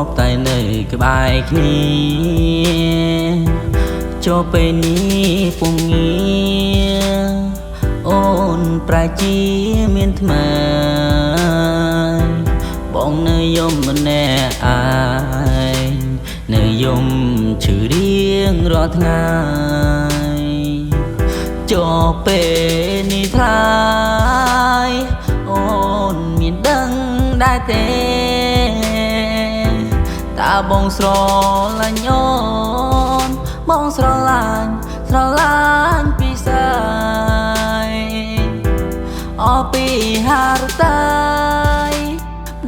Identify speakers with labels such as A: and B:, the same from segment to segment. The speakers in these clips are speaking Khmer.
A: បតែនៅក្បែរគ្នាចូលពេលនេះពុំងារអូនប្រែជាមានថ្មីបងនៅយំម្នាក់ឯងនៅយំឈឺរៀងរាល់ថ្ងៃចូលពេលនេះថ្លៃអូនមានដឹងដែរទេតើបងស្រឡាញ់អូនបងស្រឡាញ់ពីស្អីអស់ពីហារតៃ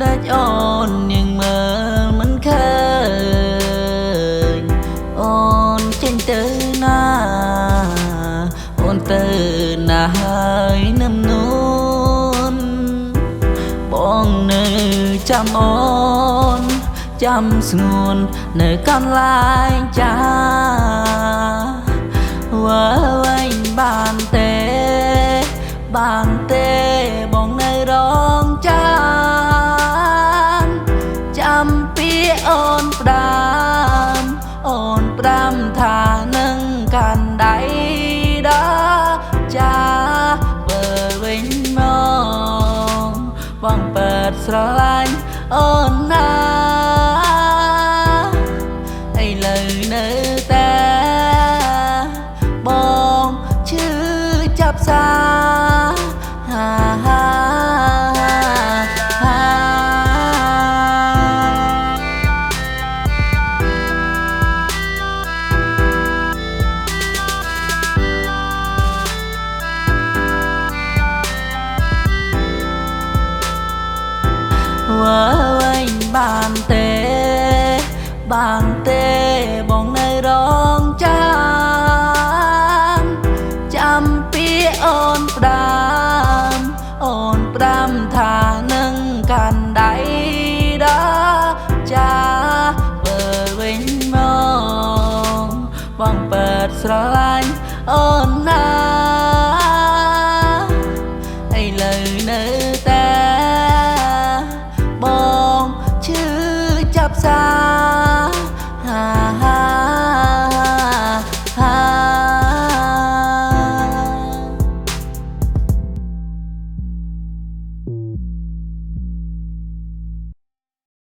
A: ដាច់អូននាងមើលមិនឃើញអូនចេញទៅណាអូនទៅណាហើយនឹមនួនបងនៅចាំអូនចាំស្ងួននៅកន្លែងចាវើវិញបានទេបងនៅរងចាំពីអូនផ្ដាំថានឹងកាន់ដៃដល់ចាវើវិញមកបងเปิดស្រឡាញ់អូនណាឥឡូវនៅតែបងឈឺចាប់សាវើវិញបានទេបងនៅរងចាំពីអូនផ្ដាំថានឹងកាន់ដៃដល់ចាវើវិញមកបងเปิดស្រឡាញ់អូន